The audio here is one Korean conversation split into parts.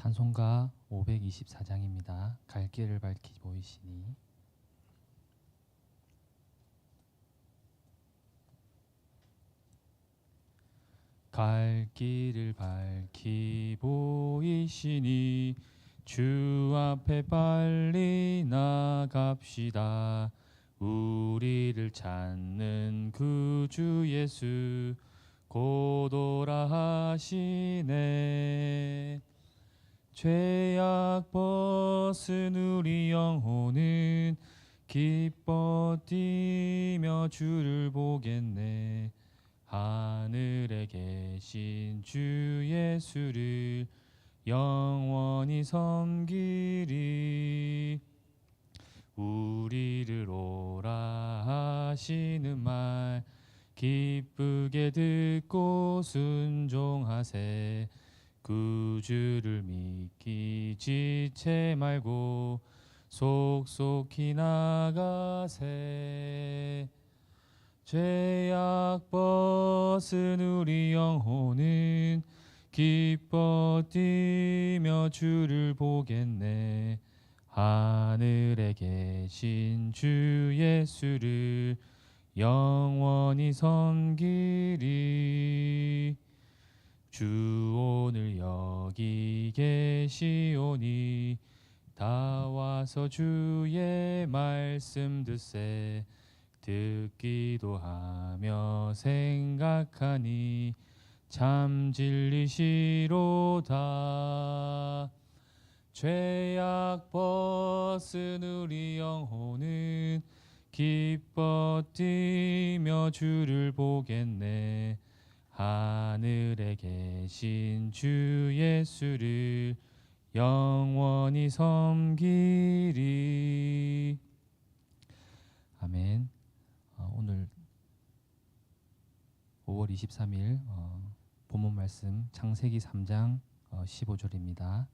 찬송가 524장입니다. 갈 길을 밝히 보이시니. 갈 길을 밝히 보이시니 주 앞에 빨리 나갑시다. 우리를 찾는 구주 예수 곧 오라 하시네. 죄악 벗은 우리 영혼은 기뻐 뛰며 주를 보겠네. 하늘에 계신 주 예수를 영원히 섬기리. 우리를 오라 하시는 말 기쁘게 듣고 순종하세. 구주를 믿기 지체 말고 속속히 나가세. 죄악 벗은 우리 영혼은 기뻐 뛰며 주를 보겠네. 하늘에 계신 주 예수를 영원히 섬기리. 주 오늘 여기 계시오니 다 와서 주의 말씀 듣세. 듣기도 하며 생각하니 참 진리시로다. 죄악 벗은 우리 영혼은 기뻐 뛰며 주를 보겠네. 하늘에 계신 주 예수를 영원히 섬기리. 아멘. 오늘 5월 23일 본문 말씀 창세기 3장 15절입니다.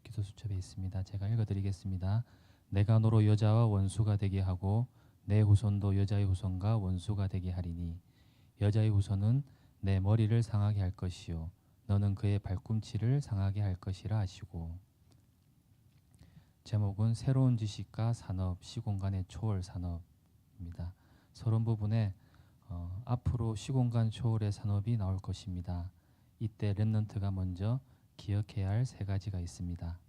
기도 수첩에 있습니다. 제가 읽어드리겠습니다. 내가 너로 여자와 원수가 되게 하고 내 후손도 여자의 후손과 원수가 되게 하리니 여자의 후손은 내 머리를 상하게 할 것이요 너는 그의 발꿈치를 상하게 할 것이라 하시고. 제목은 새로운 지식과 산업, 시공간의 초월 산업입니다. 서론 부분에 앞으로 시공간 초월의 산업이 나올 것입니다. 이때 렘넌트가 먼저 기억해야 할 세 가지가 있습니다.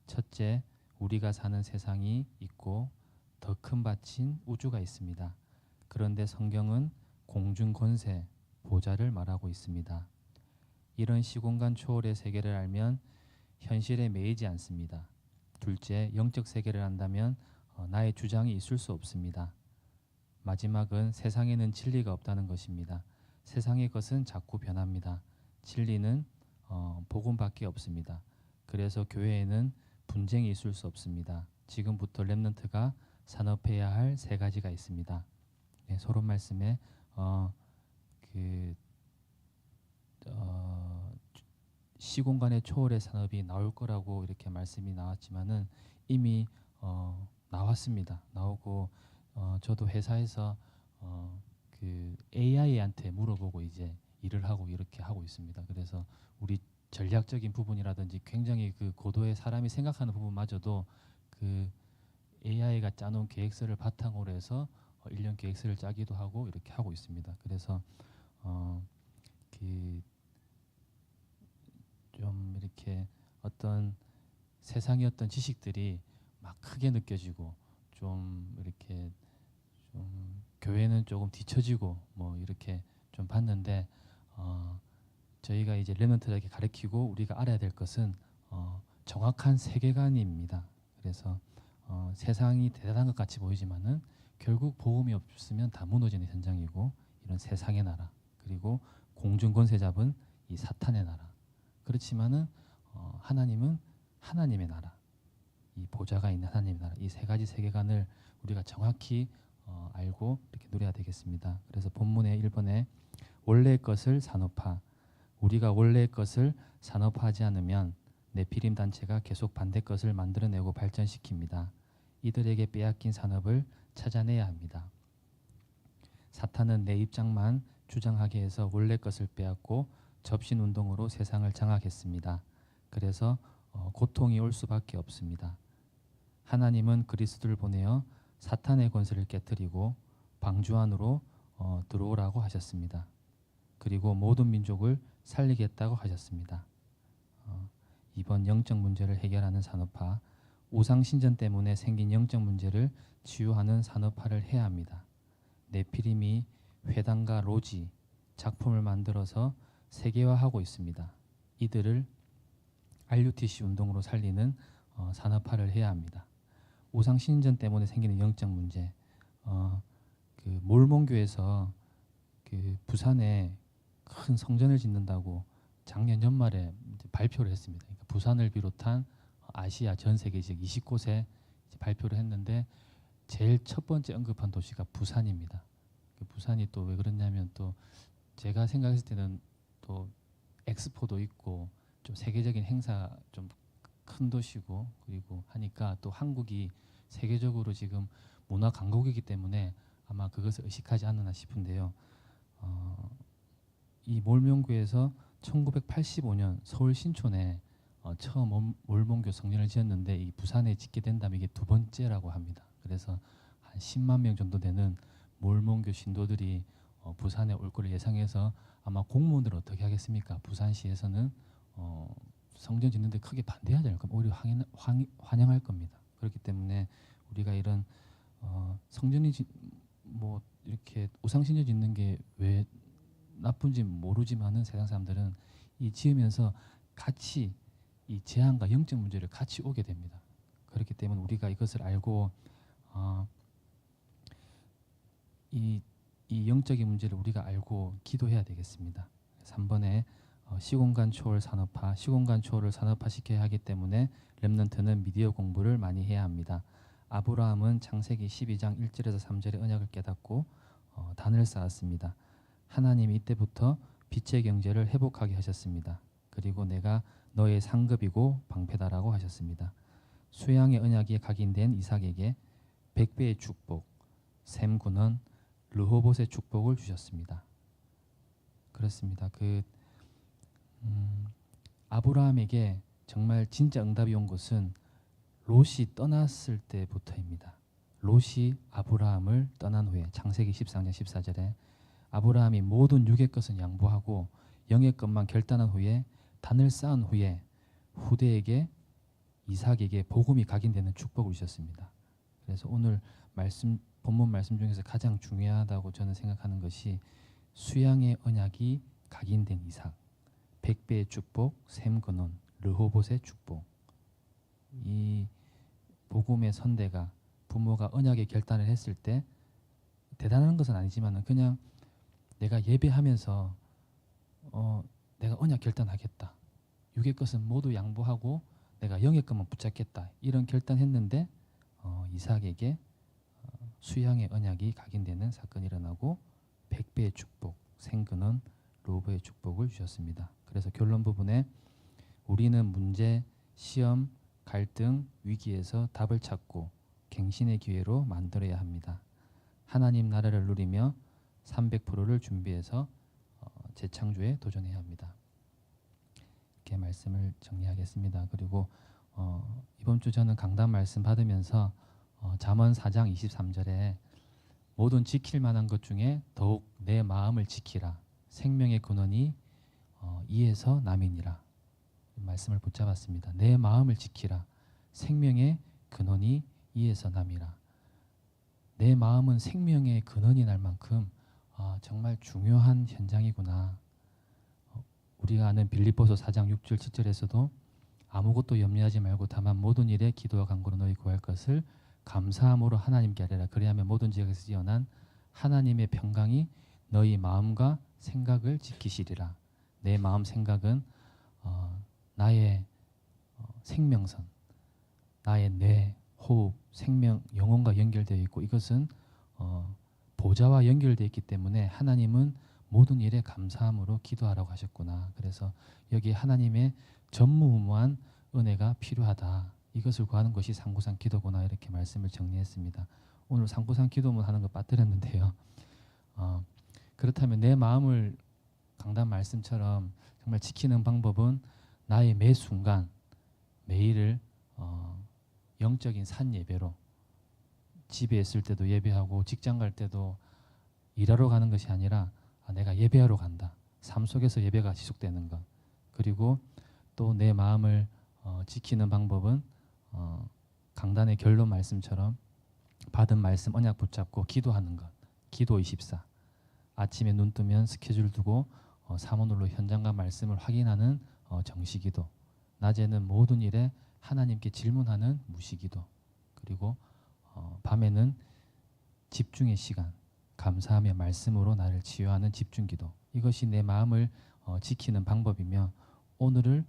첫째, 우리가 사는 세상이 있고 더 큰 밭인 우주가 있습니다. 그런데 성경은 공중 권세, 보좌를 말하고 있습니다. 이런 시공간 초월의 세계를 알면 현실에 매이지 않습니다. 둘째, 영적 세계를 안다면 나의 주장이 있을 수 없습니다. 마지막은 세상에는 진리가 없다는 것입니다. 세상의 것은 자꾸 변합니다. 진리는 복음밖에 없습니다. 그래서 교회에는 분쟁이 있을 수 없습니다. 지금부터 렘넌트가 산업해야 할 세 가지가 있습니다. 네, 서론 말씀에 시공간의 초월의 산업이 나올 거라고 이렇게 말씀이 나왔지만은 이미 나왔습니다. 나오고 저도 회사에서 그 AI한테 물어보고 이제 일을 하고 이렇게 하고 있습니다. 그래서 우리 전략적인 부분이라든지 굉장히 그 고도의 사람이 생각하는 부분마저도 그 AI가 짜놓은 계획서를 바탕으로 해서 1년 계획서를 짜기도 하고 이렇게 하고 있습니다. 그래서 좀 이렇게 어떤 세상의 어떤 지식들이 막 크게 느껴지고 좀 이렇게 좀 교회는 조금 뒤처지고 뭐 이렇게 좀 봤는데 저희가 이제 렘넌트들에게 가르치고 우리가 알아야 될 것은 정확한 세계관입니다. 그래서 세상이 대단한 것 같이 보이지만은 결국 복음이 없으면 다 무너지는 현장이고 이런 세상의 나라 그리고 공중 권세 잡은 이 사탄의 나라. 그렇지만은 하나님은 하나님의 나라, 이 보좌가 있는 하나님의 나라, 이 세 가지 세계관을 우리가 정확히 알고 이렇게 누려야 되겠습니다. 그래서 본문의 1번에 원래의 것을 산업화, 우리가 원래의 것을 산업화하지 않으면 네피림 단체가 계속 반대 것을 만들어내고 발전시킵니다. 이들에게 빼앗긴 산업을 찾아내야 합니다. 사탄은 내 입장만 주장하게 해서 원래 것을 빼앗고 접신 운동으로 세상을 장악했습니다. 그래서 고통이 올 수밖에 없습니다. 하나님은 그리스도를 보내어 사탄의 권세를 깨뜨리고 방주 안으로 들어오라고 하셨습니다. 그리고 모든 민족을 살리겠다고 하셨습니다. 이번 영적 문제를 해결하는 산업화, 우상신전 때문에 생긴 영적 문제를 치유하는 산업화를 해야 합니다. 네피림이 회당과 로지, 작품을 만들어서 세계화하고 있습니다. 이들을 RUTC 운동으로 살리는 산업화를 해야 합니다. 우상신전 때문에 생기는 영적 문제, 그 몰몬교에서 그 부산에 큰 성전을 짓는다고 작년 연말에 발표를 했습니다. 그러니까 부산을 비롯한 아시아 전 세계적 20곳에 발표를 했는데 제일 첫 번째 언급한 도시가 부산입니다. 그 부산이 또 왜 그러냐면 또 제가 생각했을 때는 또 엑스포도 있고 좀 세계적인 행사 좀 큰 도시고 그리고 하니까 또 한국이 세계적으로 지금 문화 강국이기 때문에 아마 그것을 의식하지 않나 싶은데요. 이 몰몬교에서 1985년 서울 신촌에 처음 몰몬교 성전을 지었는데 이 부산에 짓게 된다면 이게 두 번째라고 합니다. 그래서 한 10만 명 정도 되는 몰몬교 신도들이 부산에 올 거를 예상해서 아마 공무원들 어떻게 하겠습니까? 부산시에서는 성전 짓는데 크게 반대하지 않을 겁니다. 오히려 환영할 겁니다. 그렇기 때문에 우리가 이런 성전이 뭐 이렇게 우상신전 짓는 게 왜 나쁜지 모르지만은 세상 사람들은 이 지으면서 같이 이 재앙과 영적 문제를 같이 오게 됩니다. 그렇기 때문에 우리가 이것을 알고 이 영적인 문제를 우리가 알고 기도해야 되겠습니다. 3번에 시공간 초월 산업화, 시공간 초월을 산업화시켜야 하기 때문에 렘넌트는 미디어 공부를 많이 해야 합니다. 아브라함은 창세기 12장 1절에서 3절의 언약을 깨닫고 단을 쌓았습니다. 하나님이 이때부터 빛의 경제를 회복하게 하셨습니다. 그리고 내가 너의 상급이고 방패다라고 하셨습니다. 수양의 언약이 각인된 이삭에게 100배의 축복, 셈 군은 르호봇의 축복을 주셨습니다. 그렇습니다. 아브라함에게 정말 진짜 응답이 온 것은 롯이 떠났을 때부터입니다. 롯이 아브라함을 떠난 후에 창세기 13장 14절에 아브라함이 모든 육의 것은 양보하고 영의 것만 결단한 후에 단을 쌓은 후에 후대에게 이삭에게 복음이 각인되는 축복을 주셨습니다. 그래서 오늘 본문 말씀 중에서 가장 중요하다고 저는 생각하는 것이 수양의 언약이 각인된 이삭, 100배의 축복, 셈 근원, 르호봇의 축복. 이 복음의 선대가 부모가 언약의 결단을 했을 때 대단한 것은 아니지만 그냥 내가 예배하면서 내가 언약 결단하겠다. 육의 것은 모두 양보하고 내가 영의 것만 붙잡겠다. 이런 결단했는데 이삭에게 수양의 언약이 각인되는 사건이 일어나고 100배의 축복, 생근원, 로브의 축복을 주셨습니다. 그래서 결론 부분에 우리는 문제, 시험, 갈등, 위기에서 답을 찾고 갱신의 기회로 만들어야 합니다. 하나님 나라를 누리며 300%를 준비해서 재창조에 도전해야 합니다. 이렇게 말씀을 정리하겠습니다. 그리고 이번 주 저는 강단 말씀 받으면서 잠언 4장 23절에 모든 지킬 만한 것 중에 더욱 내 마음을 지키라. 생명의 근원이 이에서 남이니라. 말씀을 붙잡았습니다. 내 마음을 지키라. 생명의 근원이 이에서 남이라. 내 마음은 생명의 근원이 날 만큼 정말 중요한 현장이구나. 우리가 아는 빌립보서 4장 6절 7절에서도 아무것도 염려하지 말고 다만 모든 일에 기도와 간구로 너희 구할 것을 감사함으로 하나님께 아뢰라. 그리하면 모든 지역에서 뛰어난 하나님의 평강이 너희 마음과 생각을 지키시리라. 내 마음 생각은 나의 생명선, 나의 뇌, 호흡, 생명, 영혼과 연결되어 있고 이것은 보좌와 연결되어 있기 때문에 하나님은 모든 일에 감사함으로 기도하라고 하셨구나. 그래서 여기 하나님의 전무후무한 은혜가 필요하다. 이것을 구하는 것이 상구상 기도구나. 이렇게 말씀을 정리했습니다. 오늘 상구상 기도문 하는 거 빠뜨렸는데요. 그렇다면 내 마음을 강단 말씀처럼 정말 지키는 방법은 나의 매 순간 매일을 영적인 산 예배로 집에 있을 때도 예배하고 직장 갈 때도 일하러 가는 것이 아니라 내가 예배하러 간다. 삶 속에서 예배가 지속되는 것. 그리고 또 내 마음을 지키는 방법은 강단의 결론 말씀처럼 받은 말씀 언약 붙잡고 기도하는 것. 기도 24. 아침에 눈 뜨면 스케줄 두고 사모늘로 현장과 말씀을 확인하는 정시기도. 낮에는 모든 일에 하나님께 질문하는 무시기도. 그리고 밤에는 집중의 시간, 감사하며 말씀으로 나를 치유하는 집중기도. 이것이 내 마음을 지키는 방법이며 오늘을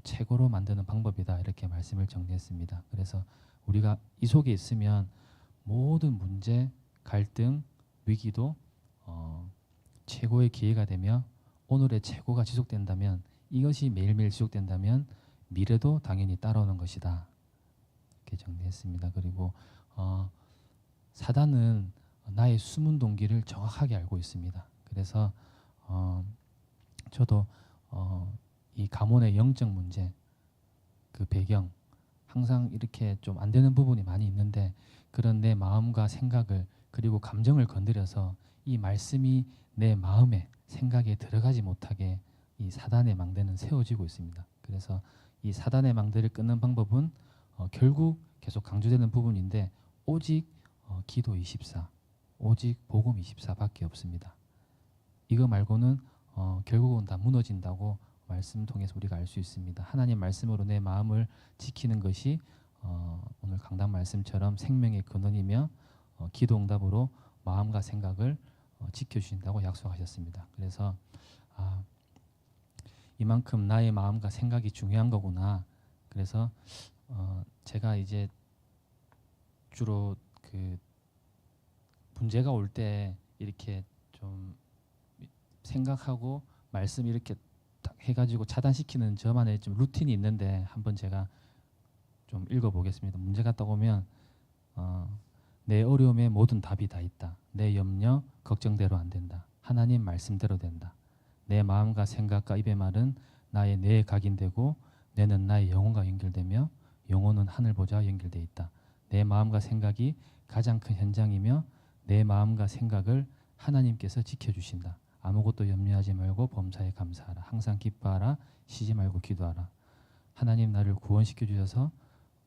최고로 만드는 방법이다. 이렇게 말씀을 정리했습니다. 그래서 우리가 이 속에 있으면 모든 문제, 갈등, 위기도 최고의 기회가 되며 오늘의 최고가 지속된다면 이것이 매일매일 지속된다면 미래도 당연히 따라오는 것이다. 이렇게 정리했습니다. 그리고 사단은 나의 숨은 동기를 정확하게 알고 있습니다. 그래서 저도 이 가문의 영적 문제, 그 배경 항상 이렇게 좀 안 되는 부분이 많이 있는데 그런 내 마음과 생각을 그리고 감정을 건드려서 이 말씀이 내 마음에 생각에 들어가지 못하게 이 사단의 망대는 세워지고 있습니다. 그래서 이 사단의 망대를 끊는 방법은 결국 계속 강조되는 부분인데 오직 기도 24, 오직 복음 24밖에 없습니다. 이거 말고는 결국은 다 무너진다고 말씀 통해서 우리가 알 수 있습니다. 하나님 말씀으로 내 마음을 지키는 것이 오늘 강단 말씀처럼 생명의 근원이며 기도 응답으로 마음과 생각을 지켜주신다고 약속하셨습니다. 그래서 이만큼 나의 마음과 생각이 중요한 거구나. 그래서 제가 이제 주로 그 문제가 올 때 이렇게 좀 생각하고 말씀 이렇게 딱 해가지고 차단시키는 저만의 좀 루틴이 있는데 한번 제가 좀 읽어보겠습니다. 문제가 딱 오면 내 어려움에 모든 답이 다 있다. 내 염려, 걱정대로 안 된다. 하나님 말씀대로 된다. 내 마음과 생각과 입의 말은 나의 뇌에 각인되고 뇌는 나의 영혼과 연결되며 영혼은 하늘보좌와 연결되어 있다. 내 마음과 생각이 가장 큰 현장이며 내 마음과 생각을 하나님께서 지켜주신다. 아무것도 염려하지 말고 범사에 감사하라. 항상 기뻐하라. 쉬지 말고 기도하라. 하나님 나를 구원시켜 주셔서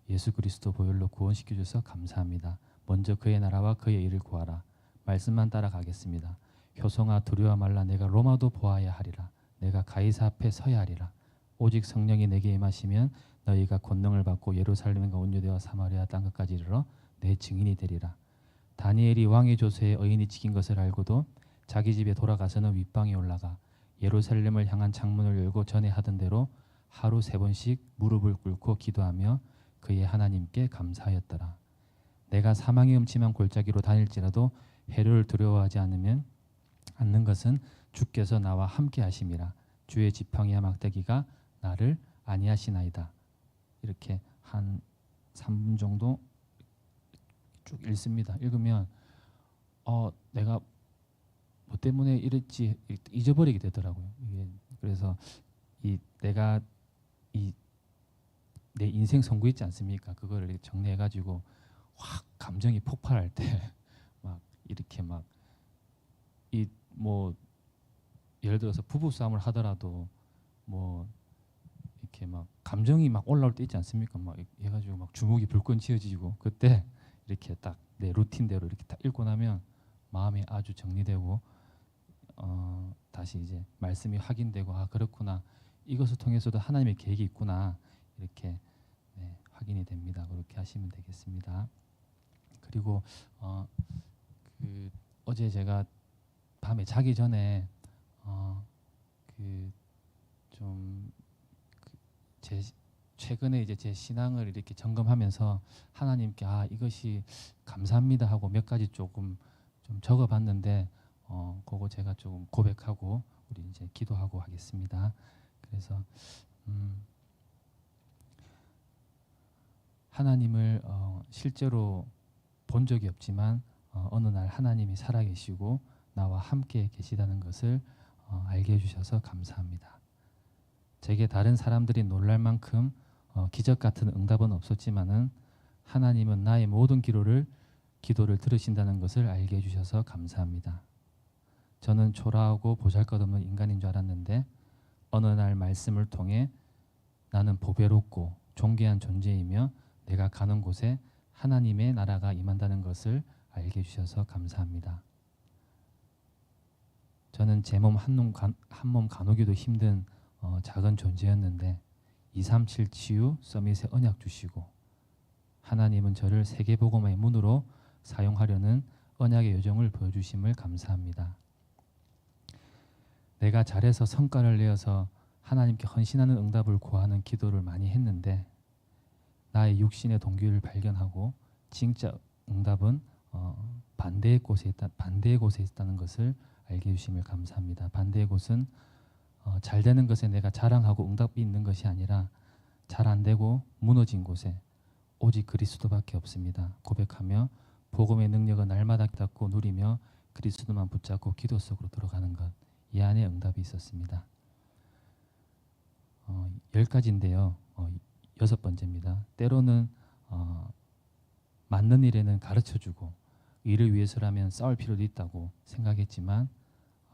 예수 그리스도 보혈로 구원시켜 주셔서 감사합니다. 먼저 그의 나라와 그의 일을 구하라. 말씀만 따라가겠습니다. 효성아 두려워 말라. 내가 로마도 보아야 하리라. 내가 가이사 앞에 서야 하리라. 오직 성령이 내게 임하시면 너희가 권능을 받고 예루살렘과 온 유대와 사마리아 땅끝까지 이르러 내 증인이 되리라. 다니엘이 왕의 조서에 의인이 찍힌 것을 알고도 자기 집에 돌아가서는 윗방에 올라가 예루살렘을 향한 창문을 열고 전에 하던 대로 하루 3번씩 무릎을 꿇고 기도하며 그의 하나님께 감사하였더라. 내가 사망의 음침한 골짜기로 다닐지라도 해를 두려워하지 않는 것은 주께서 나와 함께 하심이라. 주의 지팡이와 막대기가 나를 안위하시나이다. 이렇게 한 3분 정도 쭉 읽습니다. 읽으면 내가 뭐 때문에 이랬지 잊어버리게 되더라고요. 그래서 내가 내 인생 선고 있지 않습니까? 그거를 정리해가지고 확 감정이 폭발할 때 막 이렇게 막 뭐 예를 들어서 부부 싸움을 하더라도 뭐 이렇게 막 감정이 막 올라올 때 있지 않습니까? 막 해가지고 막 주먹이 불끈 쥐어지고 그때 이렇게 딱 내 루틴대로 이렇게 딱 읽고 나면 마음이 아주 정리되고 다시 이제 말씀이 확인되고 그렇구나. 이것을 통해서도 하나님의 계획이 있구나. 이렇게 확인이 됩니다. 그렇게 하시면 되겠습니다. 그리고 어제 제가 밤에 자기 전에 최근에 이제 제 신앙을 이렇게 점검하면서 하나님께 이것이 감사합니다 하고 몇 가지 조금 좀 적어봤는데 그거 제가 조금 고백하고 우리 이제 기도하고 하겠습니다. 그래서 하나님을 실제로 본 적이 없지만 어느 날 하나님이 살아계시고 나와 함께 계시다는 것을 알게 해주셔서 감사합니다. 제게 다른 사람들이 놀랄 만큼 기적 같은 응답은 없었지만은 하나님은 나의 모든 기도를 들으신다는 것을 알게 해주셔서 감사합니다. 저는 초라하고 보잘것없는 인간인 줄 알았는데 어느 날 말씀을 통해 나는 보배롭고 존귀한 존재이며 내가 가는 곳에 하나님의 나라가 임한다는 것을 알게 해주셔서 감사합니다. 저는 제 몸 한 몸 가누기도 힘든 작은 존재였는데 237 치유 서밋에 언약 주시고 하나님은 저를 세계복음의 문으로 사용하려는 언약의 요정을 보여주심을 감사합니다. 내가 잘해서 성과를 내어서 하나님께 헌신하는 응답을 구하는 기도를 많이 했는데 나의 육신의 동기를 발견하고 진짜 응답은 반대의 곳에 있다는 것을 알게 해주심을 감사합니다. 반대의 곳은 잘 되는 것에 내가 자랑하고 응답이 있는 것이 아니라 잘 안 되고 무너진 곳에 오직 그리스도밖에 없습니다. 고백하며 복음의 능력은 날마다 닫고 누리며 그리스도만 붙잡고 기도 속으로 들어가는 것, 이 안에 응답이 있었습니다. 10가지인데요. 6번째입니다. 때로는 맞는 일에는 가르쳐주고 일을 위해서라면 싸울 필요도 있다고 생각했지만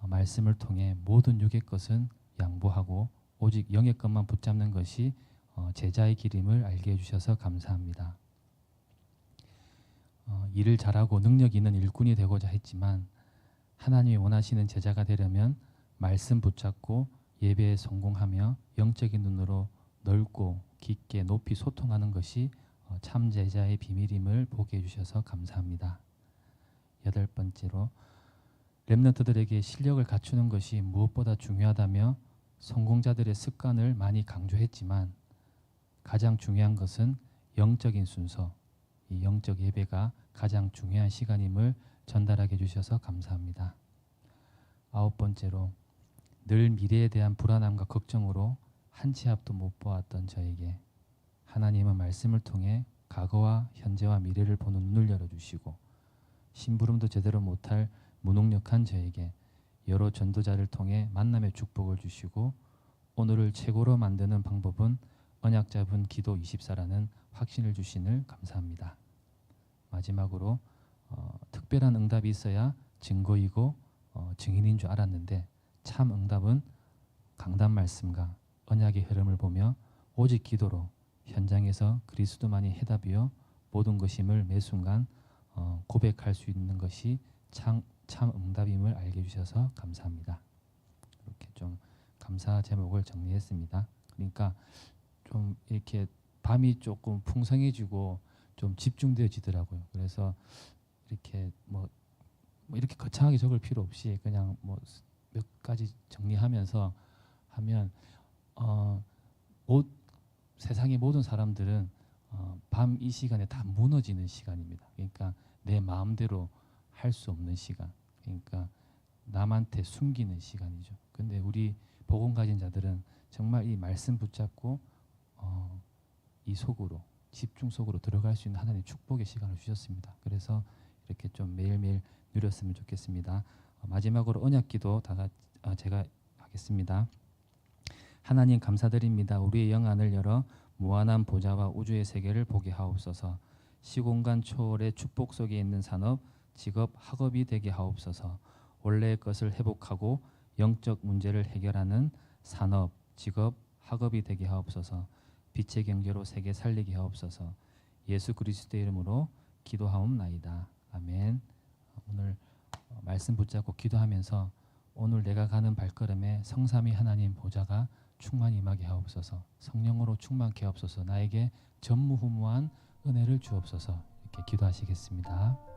말씀을 통해 모든 육의 것은 양보하고 오직 영의 것만 붙잡는 것이 제자의 길임을 알게 해주셔서 감사합니다. 일을 잘하고 능력 있는 일꾼이 되고자 했지만 하나님이 원하시는 제자가 되려면 말씀 붙잡고 예배에 성공하며 영적인 눈으로 넓고 깊게 높이 소통하는 것이 참 제자의 비밀임을 보게 해주셔서 감사합니다. 8번째로 렘넌트들에게 실력을 갖추는 것이 무엇보다 중요하다며 성공자들의 습관을 많이 강조했지만 가장 중요한 것은 영적인 순서, 이 영적 예배가 가장 중요한 시간임을 전달하게 해주셔서 감사합니다. 9번째로 늘 미래에 대한 불안함과 걱정으로 한 치 앞도 못 보았던 저에게 하나님은 말씀을 통해 과거와 현재와 미래를 보는 눈을 열어주시고 심부름도 제대로 못할 무능력한 저에게 여러 전도자를 통해 만남의 축복을 주시고 오늘을 최고로 만드는 방법은 언약 잡은 기도 24라는 확신을 주시늘 감사합니다. 마지막으로 특별한 응답이 있어야 증거이고 증인인 줄 알았는데 참 응답은 강단 말씀과 언약의 흐름을 보며 오직 기도로 현장에서 그리스도만이 해답이요 모든 것임을 매 순간 고백할 수 있는 것이 참 응답임을 알게 해주셔서 감사합니다. 이렇게 좀 감사 제목을 정리했습니다. 그러니까 좀 이렇게 밤이 조금 풍성해지고 좀 집중되어지더라고요. 그래서 이렇게 뭐 이렇게 거창하게 적을 필요 없이 그냥 뭐 몇 가지 정리하면서 하면 세상의 모든 사람들은 밤 이 시간에 다 무너지는 시간입니다. 그러니까 내 마음대로 할 수 없는 시간, 그러니까 남한테 숨기는 시간이죠. 근데 우리 복음 가진 자들은 정말 이 말씀 붙잡고 이 속으로 집중 속으로 들어갈 수 있는 하나님의 축복의 시간을 주셨습니다. 그래서 이렇게 좀 매일매일 누렸으면 좋겠습니다. 마지막으로 언약기도 제가 하겠습니다. 하나님 감사드립니다. 우리의 영안을 열어 무한한 보좌와 우주의 세계를 보게 하옵소서. 시공간 초월의 축복 속에 있는 산업, 직업, 학업이 되게 하옵소서. 원래의 것을 회복하고 영적 문제를 해결하는 산업, 직업, 학업이 되게 하옵소서. 빛의 경제로 세계 살리게 하옵소서. 예수 그리스도의 이름으로 기도하옵나이다. 아멘. 오늘 말씀 붙잡고 기도하면서 오늘 내가 가는 발걸음에 성삼위 하나님 보좌가 충만히 임하게 하옵소서. 성령으로 충만케 하옵소서. 나에게 전무후무한 은혜를 주옵소서. 이렇게 기도하시겠습니다.